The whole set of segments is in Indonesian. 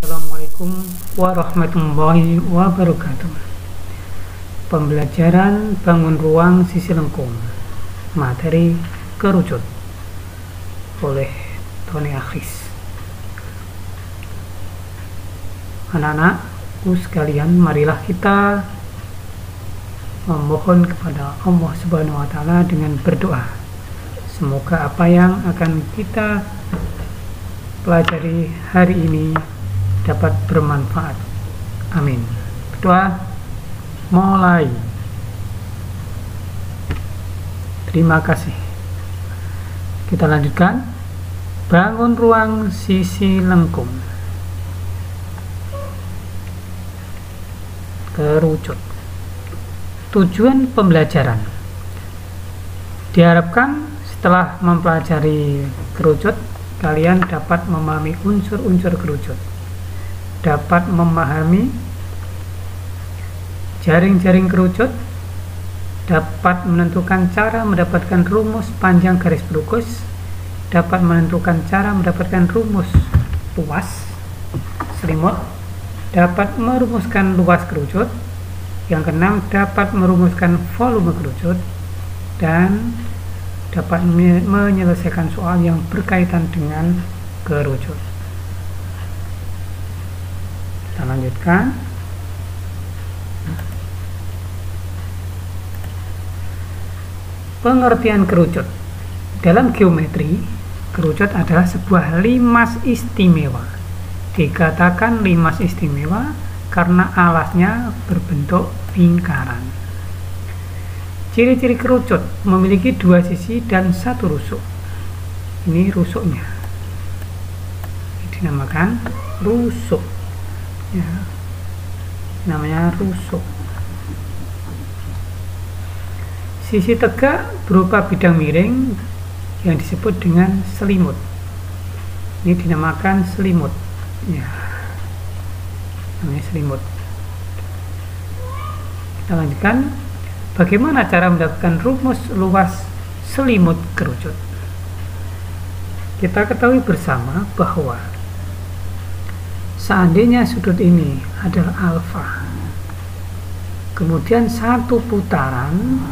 Assalamualaikum warahmatullahi wabarakatuh. Pembelajaran bangun ruang sisi lengkung, materi kerucut oleh Tony Akhris. Anak-anakku sekalian, marilah kita memohon kepada Allah Subhanahu wa Ta'ala dengan berdoa. Semoga apa yang akan kita pelajari hari ini dapat bermanfaat. Amin. Berdoa. Mulai. Terima kasih. Kita lanjutkan. Bangun ruang sisi lengkung. Kerucut. Tujuan pembelajaran. Diharapkan setelah mempelajari kerucut, kalian dapat memahami unsur-unsur kerucut, dapat memahami jaring-jaring kerucut, dapat menentukan cara mendapatkan rumus panjang garis berukus, dapat menentukan cara mendapatkan rumus luas selimut, dapat merumuskan luas kerucut, yang keenam dapat merumuskan volume kerucut, dan dapat menyelesaikan soal yang berkaitan dengan kerucut. Kita lanjutkan. Pengertian kerucut. Dalam geometri, kerucut adalah sebuah limas istimewa. Dikatakan limas istimewa karena alasnya berbentuk lingkaran. Ciri-ciri kerucut memiliki dua sisi dan satu rusuk. Ini rusuknya. Ini dinamakan rusuk. Ya, namanya rusuk. Sisi tegak berupa bidang miring yang disebut dengan selimut. Ini dinamakan selimut. Ya, namanya selimut. Kita lanjutkan. Bagaimana cara mendapatkan rumus luas selimut kerucut? Kita ketahui bersama bahwa seandainya sudut ini adalah alfa, kemudian satu putaran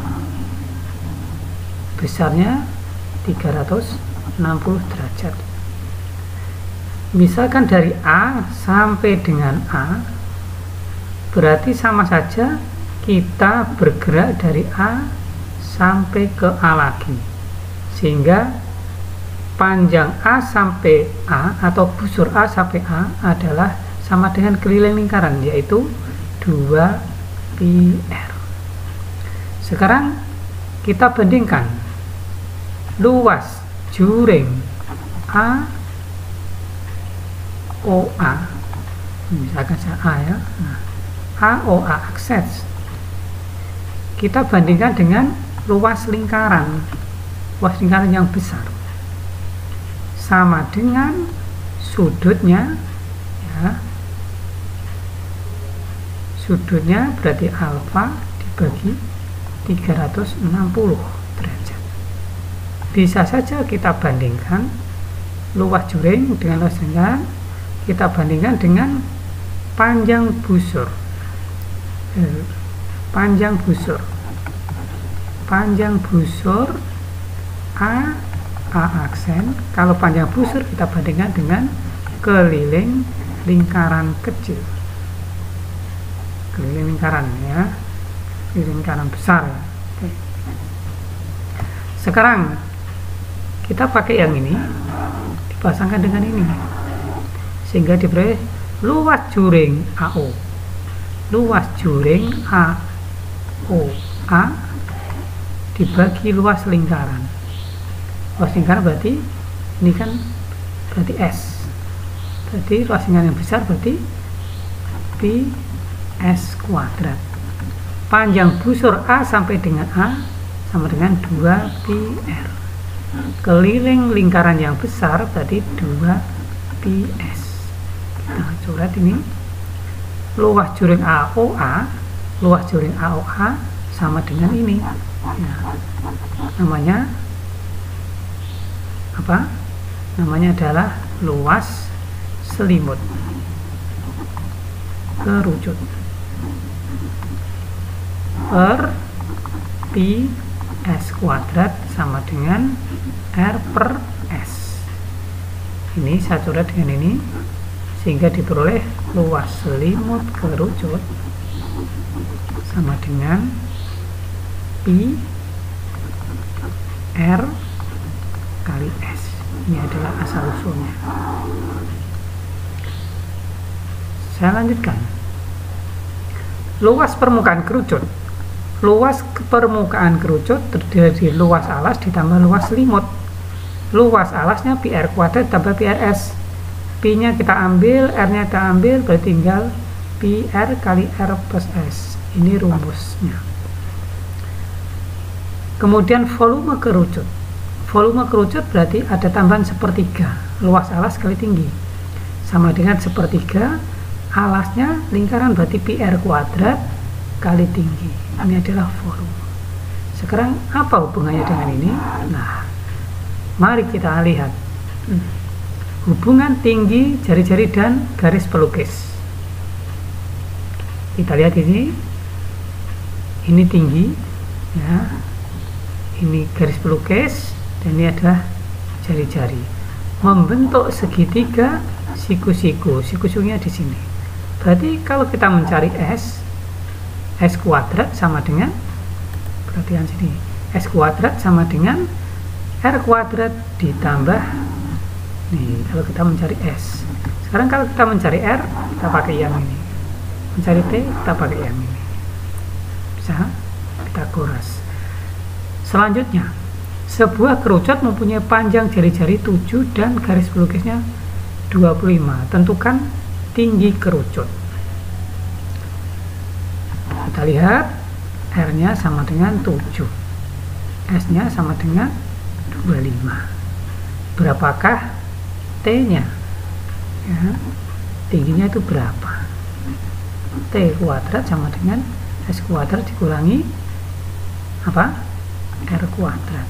besarnya 360 derajat. Misalkan dari A sampai dengan A, berarti sama saja kita bergerak dari A sampai ke A lagi, sehingga panjang A sampai A atau busur A sampai A adalah sama dengan keliling lingkaran, yaitu 2πr. Sekarang kita bandingkan luas juring AOA, misalkan saya A ya, nah, AOA akses, kita bandingkan dengan luas lingkaran yang besar, sama dengan sudutnya ya, sudutnya berarti alfa dibagi 360 derajat. Bisa saja kita bandingkan luas juring dengan luas lingkaran, kita bandingkan dengan panjang busur. Panjang busur A aksen. Kalau panjang busur kita bandingkan dengan keliling lingkaran kecil, keliling lingkaran ya, keliling lingkaran besar ya. Oke. Sekarang kita pakai yang ini, dipasangkan dengan ini, sehingga diberi luas juring AO, luas juring AOA dibagi luas lingkaran. Luas lingkaran berarti ini kan berarti S. Berarti luas lingkaran yang besar berarti PS kuadrat. Panjang busur A sampai dengan A sama dengan 2πr. Keliling lingkaran yang besar berarti 2πs. Kita coret ini. Luas juring AOA, luas juring AOA sama dengan ini ya. Namanya apa? Namanya adalah luas selimut. kerucut per pi S kuadrat sama dengan R per S. Ini saya coret dengan ini sehingga diperoleh luas selimut kerucut sama dengan pi R kali S. Ini adalah asal usulnya. Saya lanjutkan. Luas permukaan kerucut. Luas permukaan kerucut terdiri dari luas alas ditambah luas selimut. Luas alasnya pi R kuadrat tambah pi R S. Pi-nya kita ambil, R-nya kita ambil, berarti tinggal pi R kali R plus S. Ini rumusnya. Kemudian volume kerucut. Volume kerucut berarti ada tambahan sepertiga luas alas kali tinggi. Sama dengan sepertiga alasnya lingkaran berarti pi R kuadrat kali tinggi. Ini adalah volume. Sekarang apa hubungannya dengan ini? Nah, mari kita lihat hubungan tinggi jari-jari dan garis pelukis. Kita lihat ini tinggi, ya. Ini garis pelukis dan ini adalah jari-jari. Membentuk segitiga siku-siku. Siku-sikunya di sini. Berarti kalau kita mencari S kuadrat sama dengan, perhatian sini, S kuadrat sama dengan R kuadrat ditambah, nih kalau kita mencari S. Sekarang kalau kita mencari R, kita pakai yang ini. Mencari T, kita pakai yang ini. Bisa kita kuras. Selanjutnya, sebuah kerucut mempunyai panjang jari-jari 7 dan garis pelukisnya 25. Tentukan tinggi kerucut. Kita lihat R-nya sama dengan 7, S-nya sama dengan 25. Berapakah T-nya? Ya, tingginya itu berapa? T kuadrat sama dengan S kuadrat dikurangi apa? R kuadrat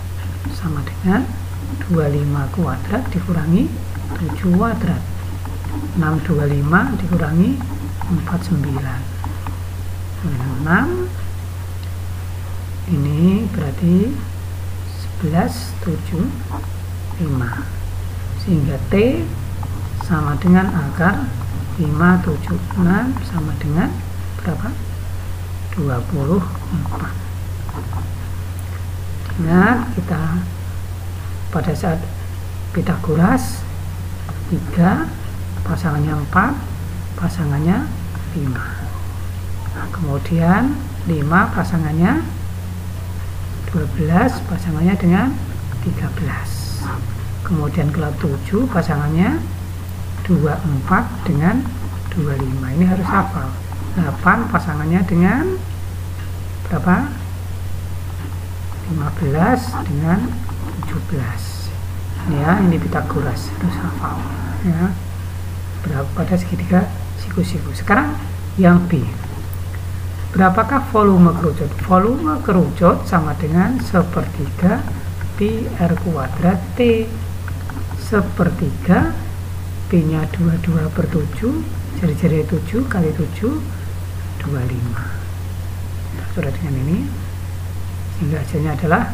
sama dengan 25 kuadrat dikurangi 7 kuadrat. 625 dikurangi 49. 6 ini berarti 1175 sehingga T sama dengan akar 576 sama dengan berapa? 24. Ingat kita pada saat Pitagoras 3 pasangannya 4 pasangannya 5. Nah, kemudian 5 pasangannya 12 pasangannya dengan 13. Kemudian kalau 7 pasangannya 24 dengan 25. Ini harus hafal. 8 pasangannya dengan berapa? 15 dengan 17. Ya, ini Pitagoras, harus hafal. Ya. Berapa pada segitiga siku-siku. Sekarang yang B. Berapakah volume kerucut? Volume kerucut sama dengan sepertiga pi R kuadrat T. Sepertiga P-nya 22 per 7, jari-jari 7 kali 7, 25. Kita coret dengan ini, sehingga hasilnya adalah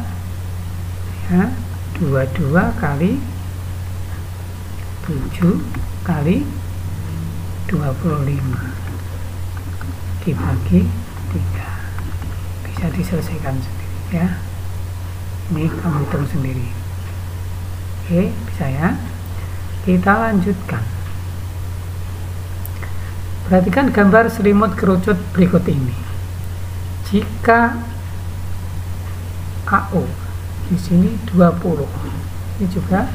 ya, 22 kali 7 kali 25 dibagi 3. Bisa diselesaikan sendiri ya. Ini kamu hitung sendiri. Oke, bisa ya. Kita lanjutkan. Perhatikan gambar selimut kerucut berikut ini. Jika AO di sini 20, ini juga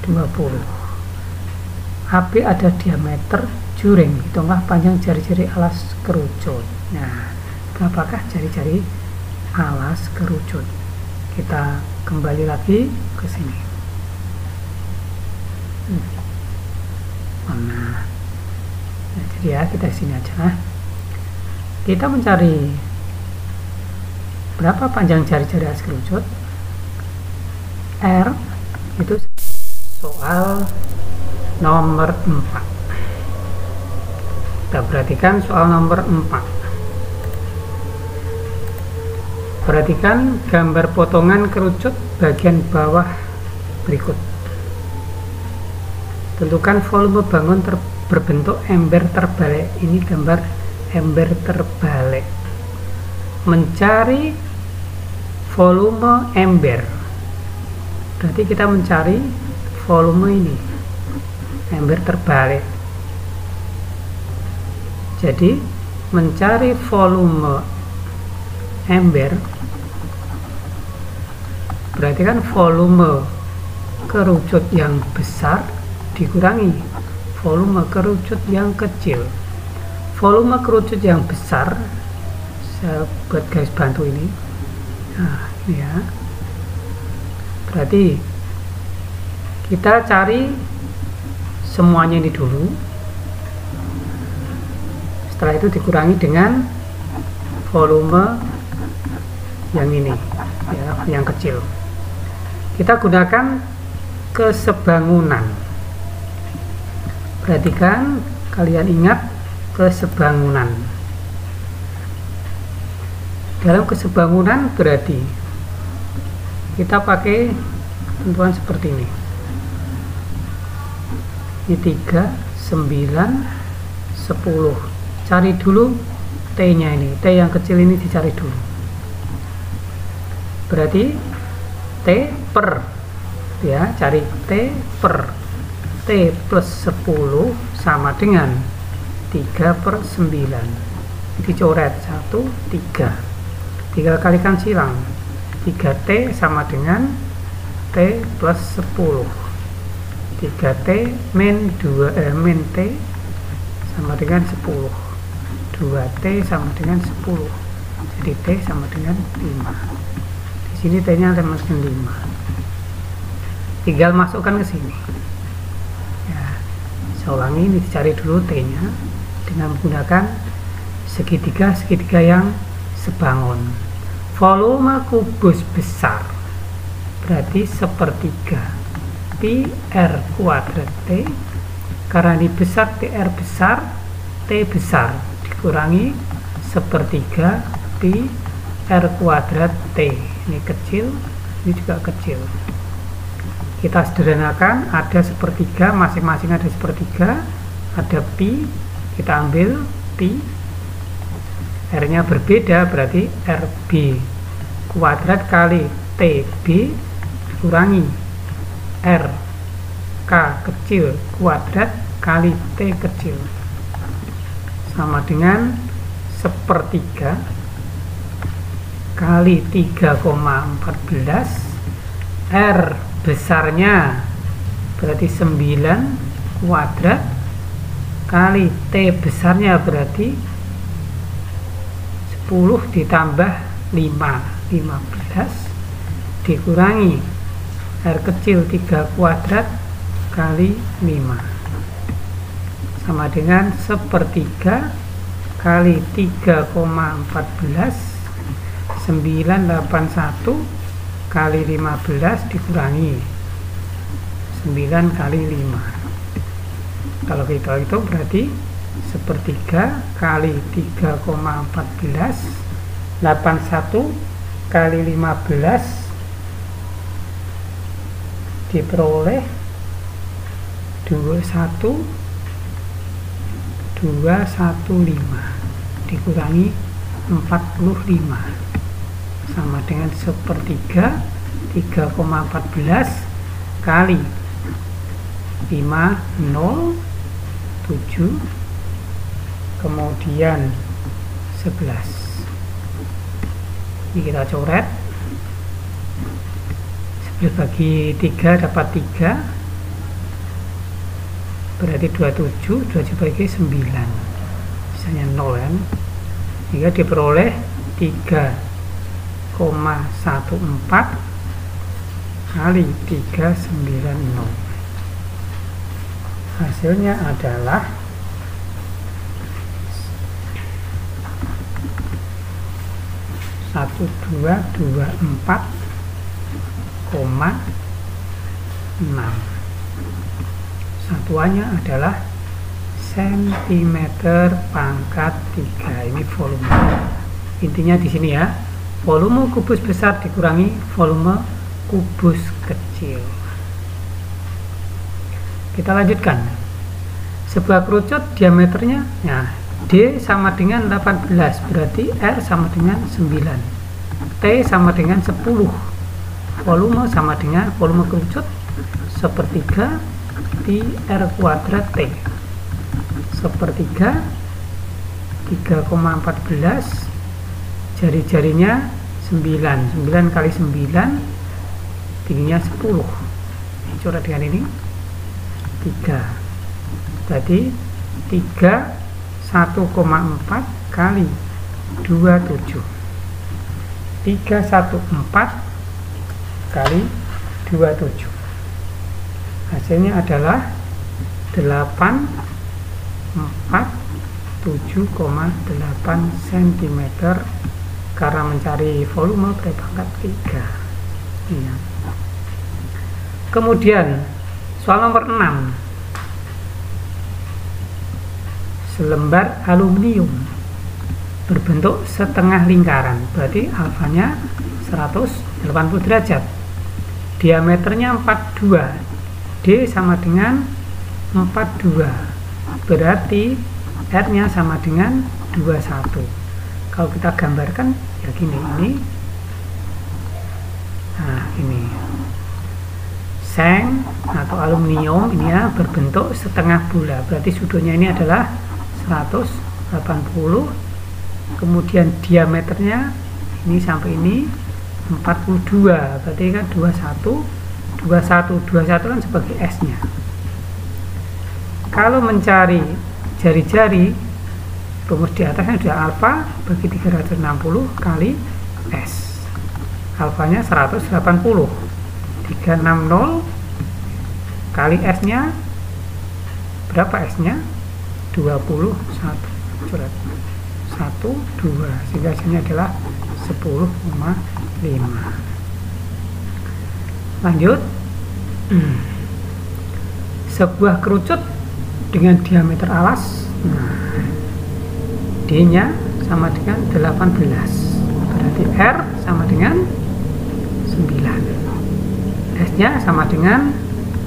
20. AB ada diameter juring, hitunglah panjang jari-jari alas kerucut. Nah, berapakah jari-jari alas kerucut? Kita kembali lagi ke sini. Nah, jadi ya kita sini aja. Kita mencari berapa panjang jari-jari alas kerucut. R itu soal nomor 4. Kita perhatikan soal nomor 4. Perhatikan gambar potongan kerucut bagian bawah berikut. Tentukan volume bangun berbentuk ember terbalik. Ini gambar ember terbalik. Mencari volume ember. Berarti kita mencari volume ini, ember terbalik. Jadi mencari volume ember berarti kan volume kerucut yang besar dikurangi volume kerucut yang kecil. Volume kerucut yang besar, saya buat garis bantu ini. Nah, ini ya. Berarti kita cari semuanya ini dulu. Setelah itu dikurangi dengan volume yang ini, ya, yang kecil. Kita gunakan kesebangunan. Perhatikan, kalian ingat kesebangunan. Dalam kesebangunan berarti kita pakai tentuan seperti ini. Ini 3, 9, 10. Cari dulu T-nya ini. T yang kecil ini dicari dulu. Berarti T per, ya, cari T per T plus 10 sama dengan 3 per 9. Dicoret 1, 3. Tinggal kalikan silang. 3T sama dengan T plus 10. 3T min 2 min T sama dengan 10. 2T sama dengan 10. Jadi T sama dengan 5. Di sini T-nya sama dengan 5. Tinggal masukkan ke sini. Ya, saya ulangi, ini dicari dulu T-nya dengan menggunakan segitiga yang sebangun. Volume kubus besar berarti sepertiga pi r kuadrat T, karena ini besar, PR besar, T besar, dikurangi sepertiga pi r kuadrat T. Ini kecil, ini juga kecil. Kita sederhanakan, ada sepertiga, masing-masing ada sepertiga, ada pi, kita ambil pi, R nya berbeda, berarti RB kuadrat kali TB dikurangi RK kecil kuadrat kali T kecil sama dengan sepertiga kali 3,14. R besarnya berarti 9 kuadrat kali T besarnya berarti 10 ditambah 5, 15 dikurangi R kecil 3 kuadrat kali 5 sama dengan sepertiga kali 3,14. 981 kali 15 dikurangi 9 kali 5. Kalau kita hitung berarti sepertiga kali 3,14, 81 kali 15 diperoleh 21,215 dikurangi 45 sama dengan sepertiga 3,14 kali 507 kemudian 11. Ini kita coret, 11 bagi 3 dapat 3 berarti 27, 27 bagi 9 misalnya 0 kan, sehingga diperoleh 3,14 kali 390. Hasilnya adalah 1224,6. Satuannya adalah cm pangkat 3. Ini volume. Intinya di sini ya, volume kubus besar dikurangi volume kubus kecil. Kita lanjutkan. Sebuah kerucut diameternya, ya, D sama dengan 18, berarti R sama dengan 9, T sama dengan 10, volume sama dengan volume kerucut sepertiga pi R kuadrat T. Sepertiga 3,14, jari-jarinya 9 kali 9, tingginya 10. Coret dengan ini 3, berarti 1,4 kali 27, 314 kali 27, hasilnya adalah 847,8 cm karena mencari volume pada pangkat 3 ya. Kemudian soal nomor 6, selembar aluminium berbentuk setengah lingkaran, berarti alfanya 180 derajat, diameternya 42, D sama dengan 42, berarti R nya sama dengan 21. Kalau kita gambarkan ya gini, ini nah ini seng atau aluminium ini ya berbentuk setengah bola, berarti sudutnya ini adalah 180, kemudian diameternya ini sampai ini 42, berarti kan 21 kan sebagai S nya. Kalau mencari jari-jari, rumus di atasnya sudah alfa bagi 360 kali S, alfanya 180, 360 kali S nya berapa? S nya 21, coret 1, 2, sehingga hasilnya adalah 10,5. Lanjut, sebuah kerucut dengan diameter alas, nah, D nya sama dengan 18, berarti R sama dengan 9, S nya sama dengan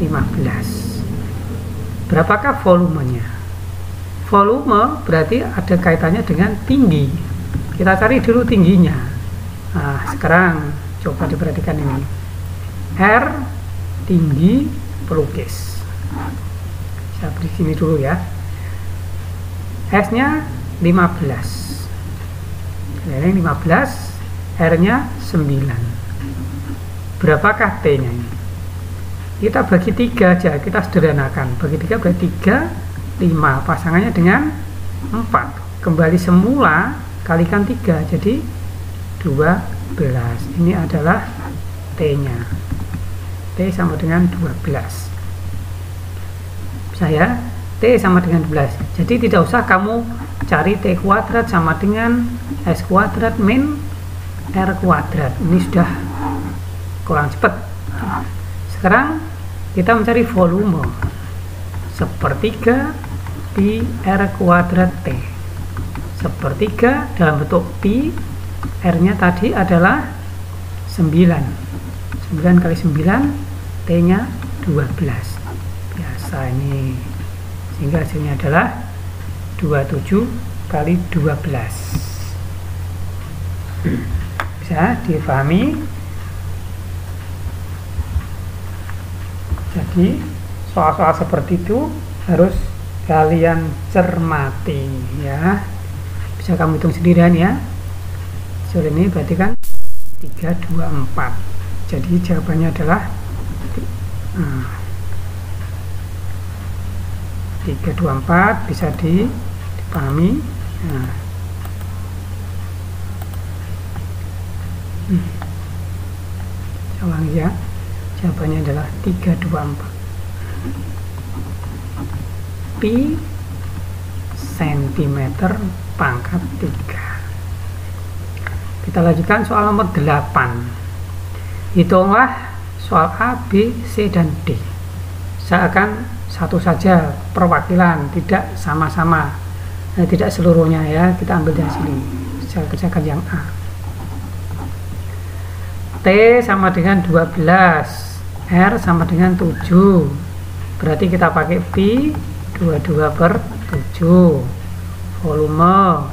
15. Berapakah volumenya? Volume berarti ada kaitannya dengan tinggi. Kita cari dulu tingginya. Nah, sekarang coba diperhatikan ini. R tinggi pelukis. Saya beri sini dulu ya. S nya 15. Ini 15, R nya 9. Berapakah T nya ini? Kita bagi 3 aja, kita sederhanakan. Bagi 3 berarti 3, 5, pasangannya dengan 4, kembali semula kalikan 3, jadi 12. Ini adalah T nya, T sama dengan 12. Saya T sama dengan 12, jadi tidak usah kamu cari T kuadrat sama dengan S kuadrat min R kuadrat, ini sudah kurang cepat. Sekarang kita mencari volume, sepertiga pi R kuadrat T. Sepertiga dalam bentuk pi, R nya tadi adalah 9, 9 kali 9, T nya 12, biasa ini, sehingga hasilnya adalah 27 kali 12. Bisa dipahami? Jadi soal-soal seperti itu harus kalian cermati ya. Bisa kamu hitung sendirian ya. Soal ini berarti kan 3, 2, 4. Jadi jawabannya adalah 3, 2, 4, bisa dipahami. Nah. Ulang ya. Jawabannya adalah 3, 2, 4. Pi cm pangkat 3. Kita lanjutkan soal nomor 8. Hitunglah soal A, B, C, dan D. Saya akan satu saja perwakilan, tidak sama-sama, tidak seluruhnya ya. Kita ambil dari sini, saya kerjakan yang A. T sama dengan 12, R sama dengan 7, berarti kita pakai V 22/7, volume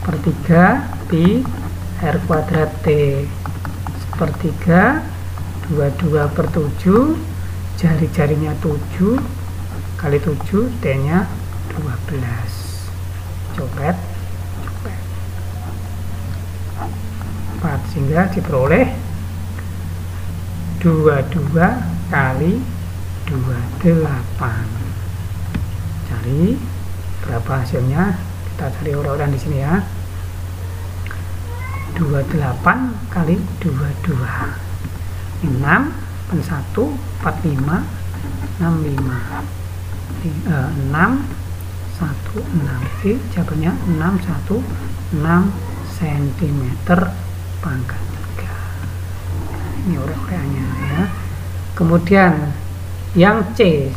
per 3 pi R kuadrat T, sepertiga 22/7, jari-jarinya 7 kali 7, T nya 12, coret 4, sehingga diperoleh 22 kali 28. Cari berapa hasilnya, kita cari urut-urutan di sini ya. 28 kali 22, 6 pen 1 45 65, 6 1 6, jadi jawabannya 616 cm pangkat 3. Ini urut-urutannya ya. Kemudian yang C,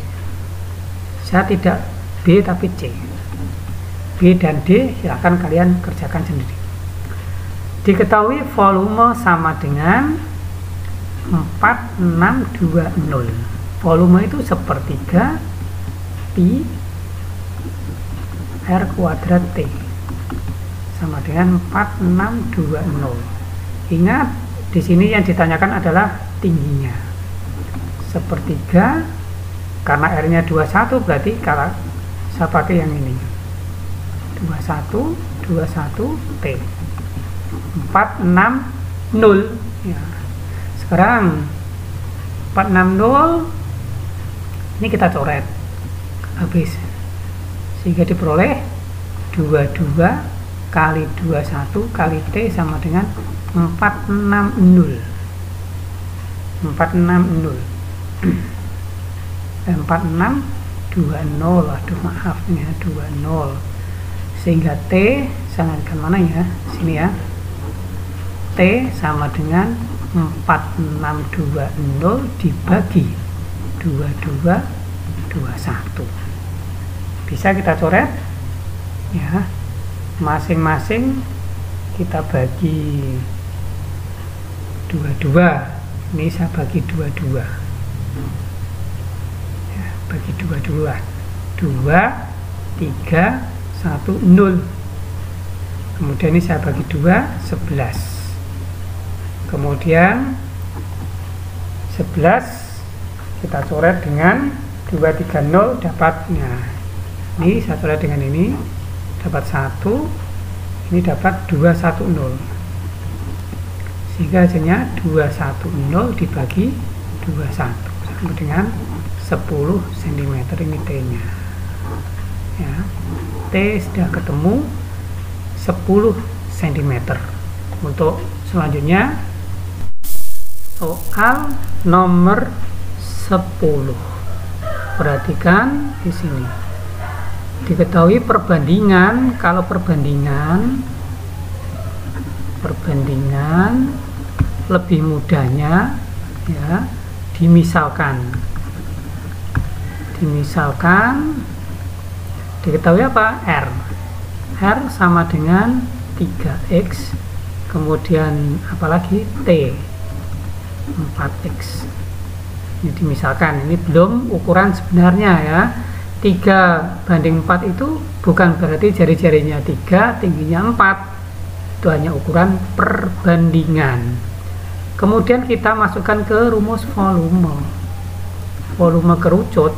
saya tidak B tapi C. B dan D silahkan kalian kerjakan sendiri. Diketahui volume sama dengan 4620. Volume itu sepertiga pi R kuadrat T sama dengan 4620. Ingat, di sini yang ditanyakan adalah tingginya. Sepertiga, karena R-nya 21, berarti kalau saya pakai yang ini 21 T 460 ya. Sekarang 460 ini kita coret habis, sehingga diperoleh 22 kali 21 kali T sama dengan 460. 460 4620, aduh maaf ya, 20, sehingga T sangatkan mana ya, sini ya, T sama dengan 4620 dibagi 2221. Bisa kita coret ya, masing-masing kita bagi 22. Ini saya bagi 22 ya, bagi 22, 2 3 1 0. Kemudian ini saya bagi 2, 11. Kemudian 11 kita coret dengan 230 dapatnya. Ini saya coret dengan ini dapat 1, ini dapat 210, sehingga hasilnya 210 dibagi 21 sama dengan 10 cm. Ini T nya ya. T sudah ketemu 10 cm. Untuk selanjutnya soal nomor 10. Perhatikan di sini. Diketahui perbandingan, kalau perbandingan lebih mudahnya ya, dimisalkan diketahui apa? R sama dengan 3x, kemudian apalagi T 4x. Ini dimisalkan, ini belum ukuran sebenarnya ya. 3/4 itu bukan berarti jari-jarinya 3, tingginya 4. Itu hanya ukuran perbandingan. Kemudian kita masukkan ke rumus volume. Volume kerucut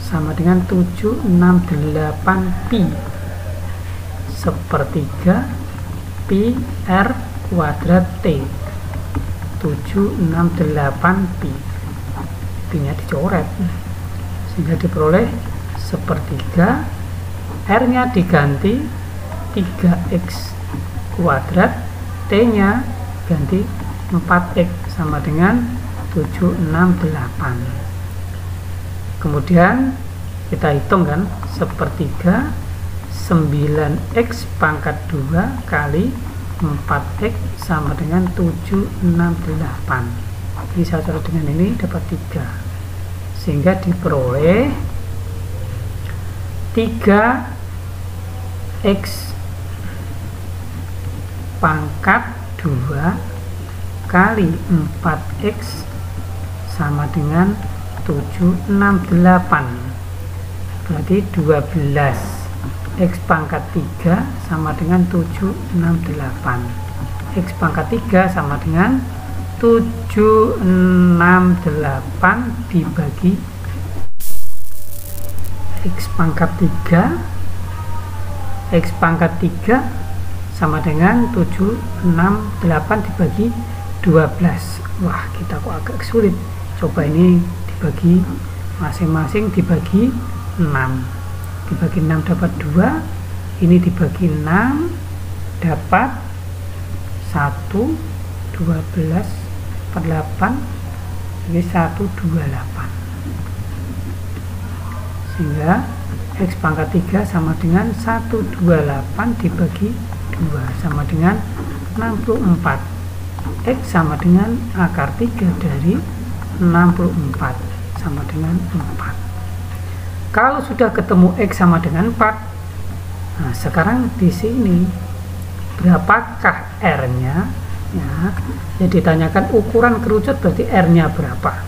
sama dengan 768 pi sepertiga pi R kuadrat T. 768 pi, pi-nya dicoret sehingga diperoleh sepertiga, R nya diganti 3x kuadrat, T nya ganti 4x sama dengan 768. Kemudian kita hitung kan, sepertiga 9x pangkat 2 kali 4x sama dengan 768. Ini saya coret dengan ini dapat 3. sehingga diperoleh 3x pangkat 2 kali 4x sama dengan 768, berarti 12. X pangkat 3 sama dengan 768. X pangkat 3 sama dengan 768 dibagi X pangkat 3. X pangkat 3 sama dengan 768 dibagi 12. Wah, kita kok agak sulit. Coba ini dibagi masing-masing, dibagi 6. Dibagi 6 dapat 2. Ini dibagi 6 dapat 1, 12 per 8, jadi 128. Sehingga X pangkat 3 sama dengan 128 dibagi 2 sama dengan 64. X sama dengan akar 3 dari 64 sama dengan 4. Kalau sudah ketemu X sama dengan 4, nah sekarang di sini berapakah R-nya? Ya, yang ditanyakan ukuran kerucut, berarti R-nya berapa?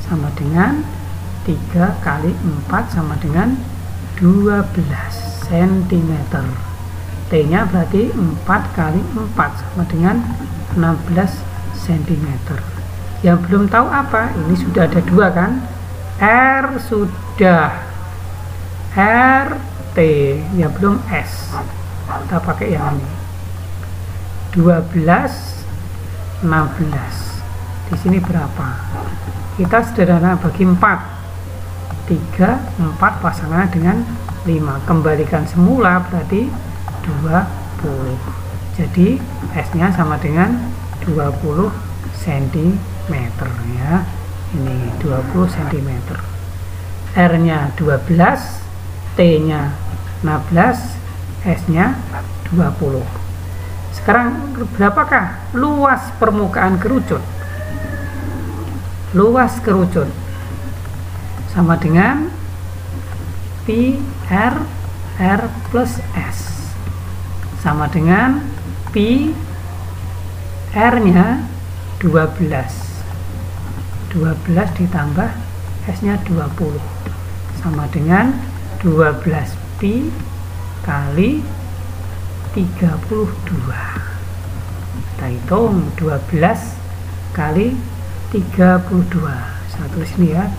Sama dengan 3 kali 4 sama dengan 12 cm. T-nya berarti 4 kali 4 sama dengan 16 cm. Yang belum tahu apa? Ini sudah ada 2 kan? R sudah, RT ya belum S. Kita pakai yang ini. 12, 16. Di sini berapa? Kita sederhana bagi 4. 3, 4 pasangan dengan 5. Kembalikan semula berarti 20. Jadi S-nya sama dengan 20 cm ya. Ini 20 cm. R-nya 12, T-nya 16, S-nya 20. Sekarang berapakah luas permukaan kerucut? Luas kerucut sama dengan pi R plus S, sama dengan pi R-nya 12 ditambah S-nya 20 sama dengan 12 pi kali 32. Kita hitung 12 kali 32. Satu sini ya.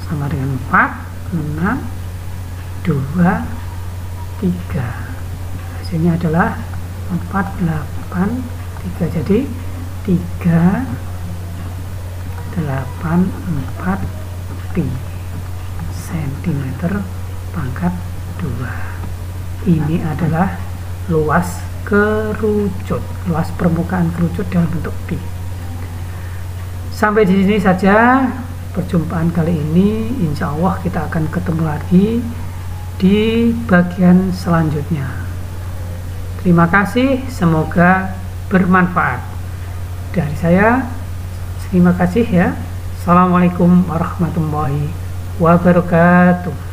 Sama dengan 4, 6, 2, 3. Hasilnya adalah 4, 8, 3. Jadi 3, 8, 4 pi cm pangkat 2. Ini adalah luas kerucut, luas permukaan kerucut dalam bentuk pi. Sampai di sini saja perjumpaan kali ini. Insya Allah kita akan ketemu lagi di bagian selanjutnya. Terima kasih, semoga bermanfaat. Dari saya, terima kasih ya. Assalamualaikum warahmatullahi wabarakatuh.